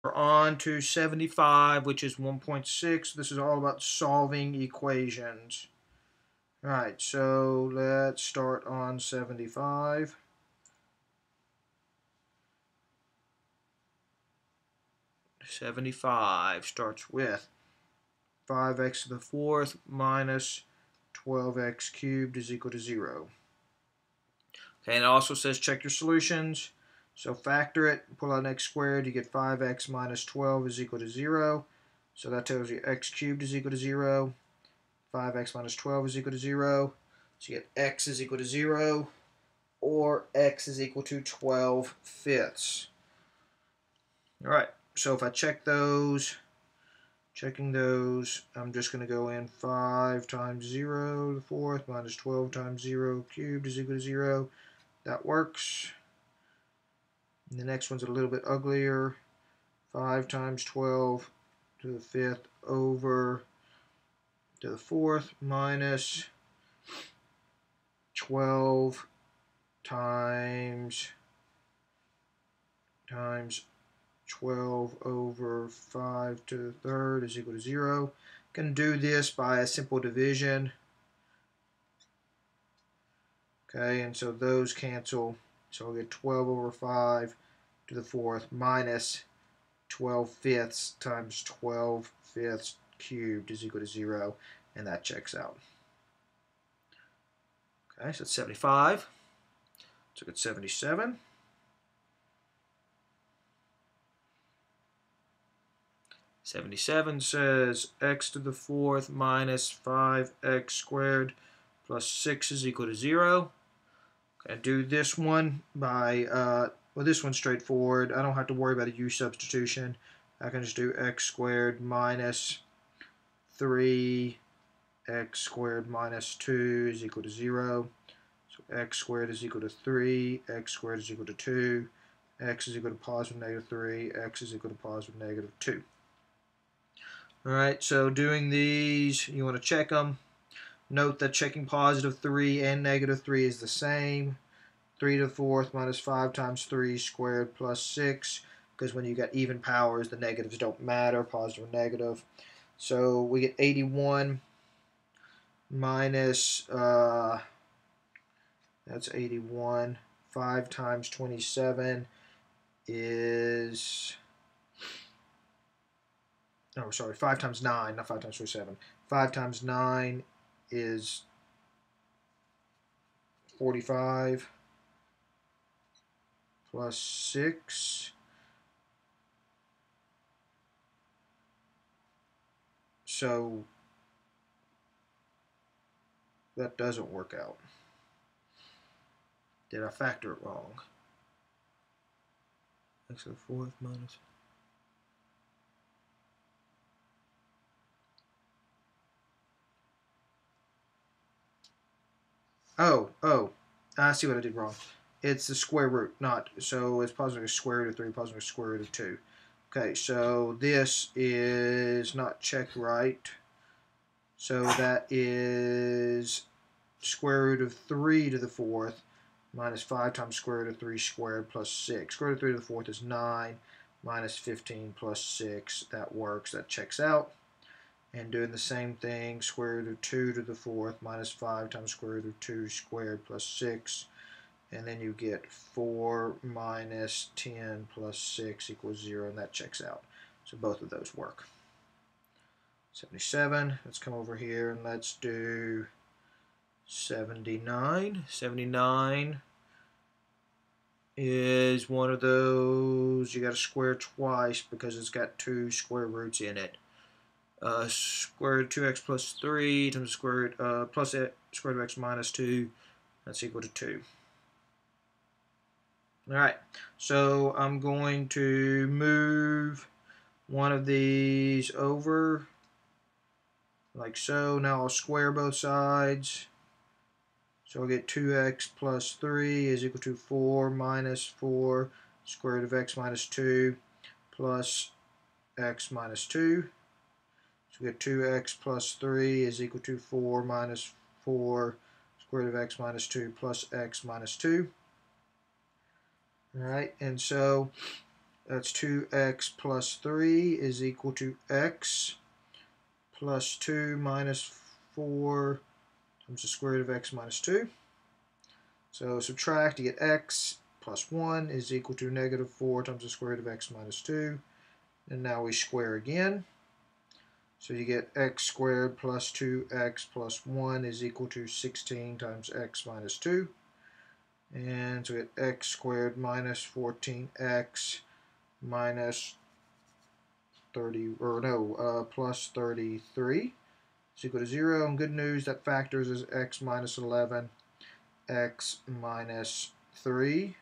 We're on to 75, which is 1.6. This is all about solving equations. Alright, so let's start on 75. Starts with 5x to the fourth minus 12x cubed is equal to 0. Okay, and it also says check your solutions. So factor it, pull out x squared, you get 5x minus 12 is equal to 0. So that tells you x cubed is equal to 0. 5x minus 12 is equal to 0. So you get x is equal to 0, or x is equal to 12 fifths. Alright, so if I check those, checking those, I'm just going to go in 5 times 0 to the fourth minus 12 times 0 cubed is equal to 0. That works. And the next one's a little bit uglier. 5 times 12 to the fifth over to the fourth minus 12 times 12 over 5 to the third is equal to 0. Can do this by a simple division. Okay, and so those cancel. So I'll get 12 over 5 to the fourth minus 12 fifths times 12 fifths cubed is equal to 0, and that checks out. Okay, so it's 75. So it's 77. 77 says x to the fourth minus 5x squared plus 6 is equal to 0. Okay, do this one by, well, this one's straightforward. I don't have to worry about a u substitution. I can just do x squared minus 3x squared minus 2 is equal to 0. So x squared is equal to 3, x squared is equal to 2, x is equal to positive negative 3, x is equal to positive negative 2. Alright, so doing these, you want to check them. Note that checking positive 3 and negative 3 is the same. 3 to the fourth minus 5 times 3 squared plus 6, because when you got even powers, the negatives don't matter, positive or negative. So we get 81 minus, that's 81. 5 times 27 is, oh, sorry, 5 times 9, not 5 times 27. 5 times 9 is 45 plus 6. So that doesn't work out. Did I factor it wrong? X to the fourth minus. Oh, I see what I did wrong. It's the square root, not, so it's positive square root of 3, positive square root of 2. Okay, so this is not checked right. So that is square root of 3 to the fourth minus 5 times square root of 3 squared plus 6. Square root of 3 to the fourth is 9 minus 15 plus 6. That works. That checks out. And doing the same thing, square root of 2 to the fourth minus 5 times square root of 2 squared plus 6. And then you get 4 minus 10 plus 6 equals 0, and that checks out. So both of those work. 77, let's come over here and let's do 79. 79 is one of those you got to square twice because it's got 2 square roots in it. Square root of 2x plus 3 times square root plus square root of x minus 2, that's equal to 2. Alright, so I'm going to move one of these over like so. Now I'll square both sides. So I'll get 2x plus 3 is equal to 4 minus 4 square root of x minus 2 plus x minus 2. So we get 2x plus 3 is equal to 4 minus 4 square root of x minus 2 plus x minus 2. Alright, and so That's 2x plus 3 is equal to x plus 2 minus 4 times the square root of x minus 2. So subtract, you get x plus 1 is equal to negative 4 times the square root of x minus 2. And now we square again. So you get x squared plus 2x plus 1 is equal to 16 times x minus 2. And so we get x squared minus 14x minus 30, or no, plus 33 is equal to 0. And good news, that factors is x minus 11, x minus 3 is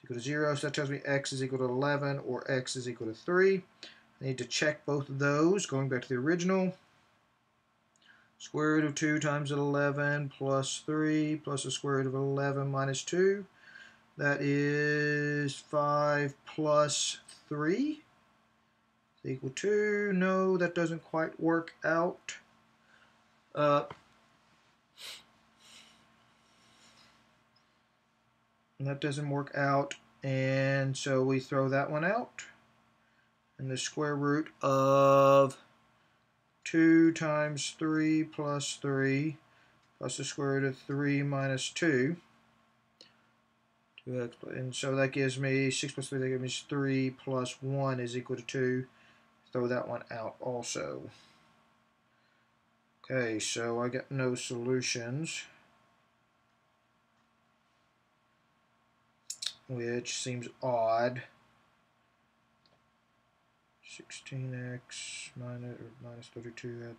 equal to 0. So that tells me x is equal to 11 or x is equal to 3. I need to check both of those. Going back to the original. Square root of 2 times 11 plus 3 plus the square root of 11 minus 2. That is 5 plus 3 is equal to, no, that doesn't quite work out. That doesn't work out, and so we throw that one out. And the square root of 2 times 3 plus 3 plus the square root of 3 minus 2. 2x, and so that gives me 6 plus 3, that gives me 3 plus 1 is equal to 2. Throw that one out also. Okay, so I got no solutions, which seems odd. 16x minus 32.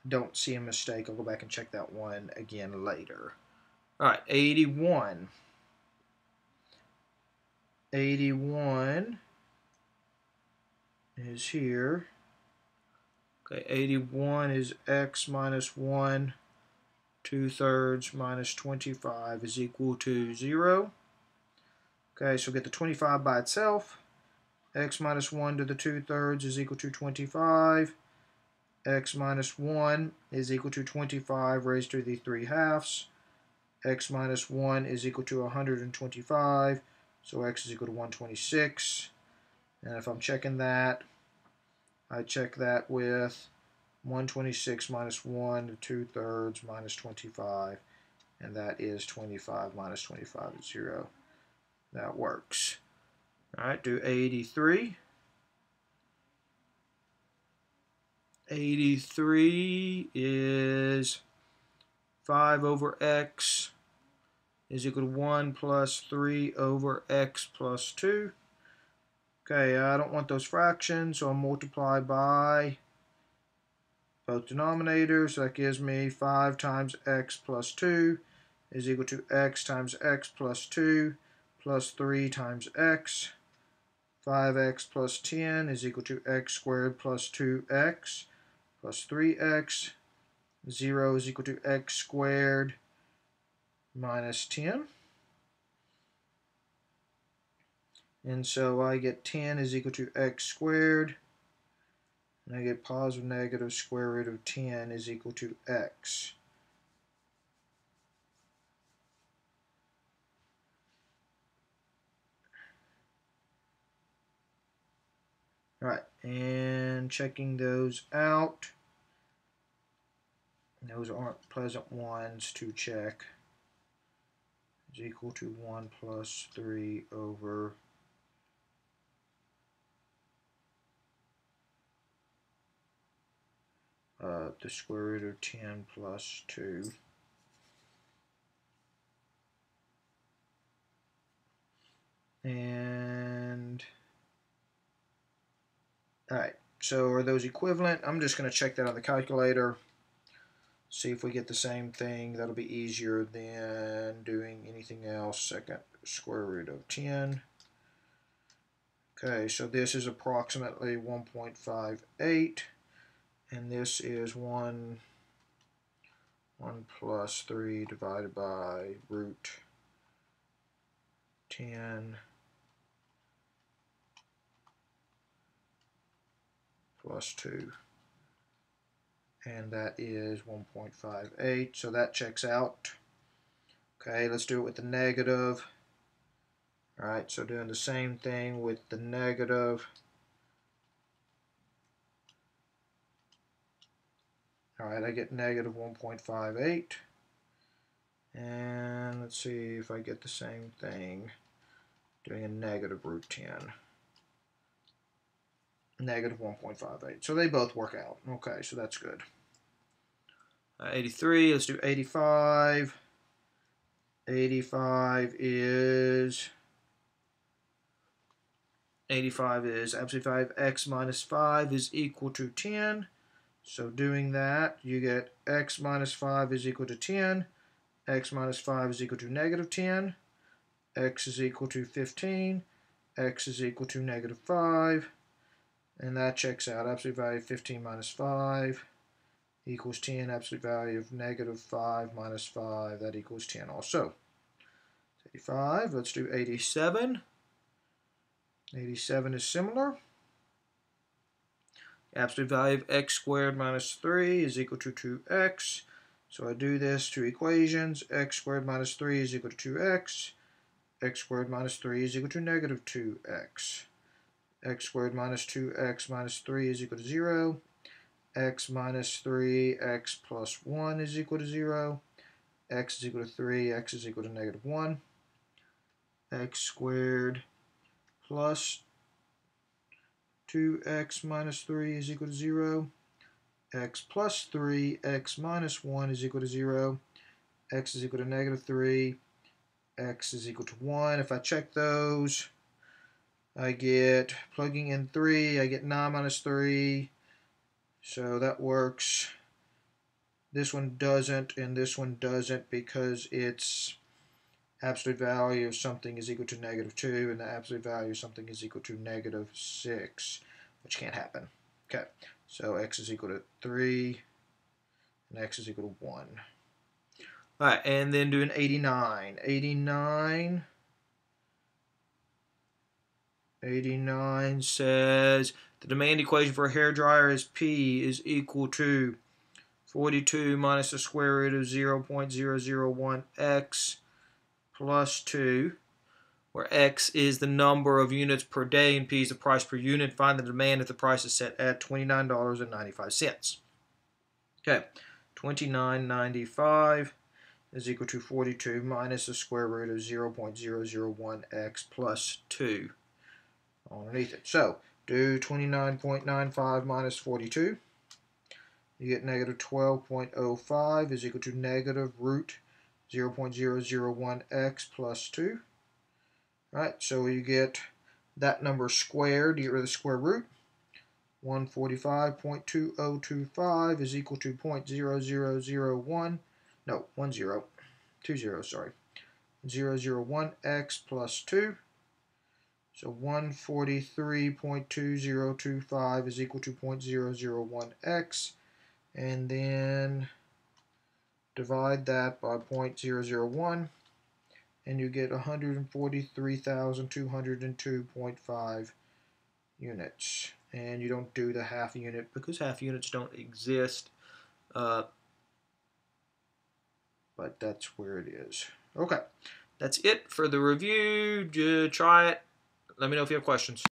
Don't see a mistake. I'll go back and check that one again later. All right, 81. 81 is here. Okay, 81 is x minus 1, 2/3 minus 25 is equal to 0. Okay, so get the 25 by itself. X minus 1 to the 2/3 is equal to 25. X minus 1 is equal to 25 raised to the 3/2. X minus 1 is equal to 125. So x is equal to 126. And if I'm checking that, I check that with 126 minus 1 to 2/3 minus 25. And that is 25 minus 25 is 0. That works. All right, do 83. 83 is 5 over x is equal to 1 plus 3 over x plus 2. Okay, I don't want those fractions, so I'll multiply by both denominators. So that gives me 5 times x plus 2 is equal to x times x plus 2 plus 3 times x. 5x plus 10 is equal to x squared plus 2x plus 3x. 0 is equal to x squared minus 10. And so I get 10 is equal to x squared. And I get positive negative square root of 10 is equal to x. All right, and checking those out. Those aren't pleasant ones to check. Is equal to 1 plus 3 over the square root of 10 plus 2. And, all right, so are those equivalent? I'm just going to check that on the calculator. See if we get the same thing. That'll be easier than doing anything else. Second square root of 10. Okay, so this is approximately 1.58. And this is 1 plus 3 divided by root 10 plus 2. And that is 1.58. So that checks out. Okay, let's do it with the negative. All right, so doing the same thing with the negative. All right, I get negative 1.58. And let's see if I get the same thing doing a negative root 10. Negative 1.58. So they both work out. Okay, so that's good. 83, let's do 85. 85 is absolute value of x minus 5 is equal to 10. So doing that, you get x minus 5 is equal to 10. X minus 5 is equal to negative 10. X is equal to 15. X is equal to negative 5. And that checks out. Absolute value of 15 minus 5 equals 10. Absolute value of negative 5 minus 5, that equals 10 also. 85. Let's do 87. 87 is similar. Absolute value of x squared minus 3 is equal to 2x. So I do this two equations. X squared minus 3 is equal to 2x. X squared minus 3 is equal to negative 2x. X squared minus 2x minus 3 is equal to 0. X minus 3, x plus 1 is equal to 0. X is equal to 3, x is equal to negative 1. X squared plus 2x minus 3 is equal to 0. X plus 3, x minus 1 is equal to 0. X is equal to negative 3. X is equal to 1. If I check those, I get, plugging in 3, I get 9 minus 3. So that works. This one doesn't, and this one doesn't, because it's absolute value of something is equal to negative 2, and the absolute value of something is equal to negative 6, which can't happen. Okay, so x is equal to 3, and x is equal to 1. All right, and then doing 89. 89 says the demand equation for a hairdryer is P is equal to 42 minus the square root of 0.001x plus 2, where x is the number of units per day and P is the price per unit. Find the demand if the price is set at $29.95. Okay, $29.95 is equal to 42 minus the square root of 0.001x plus 2 underneath it. So do 29.95 minus 42. You get negative 12.05 is equal to negative root 0.001x plus 2. All right, so you get that number squared. You get rid of the square root. 145.2025 is equal to 0.0001. No, 20. 20, sorry. 001x plus 2. So 143.2025 is equal to 0.001x. And then divide that by 0.001, and you get 143,202.5 units. And you don't do the half unit because half units don't exist, but that's where it is. Okay, that's it for the review. Try it. Let me know if you have questions.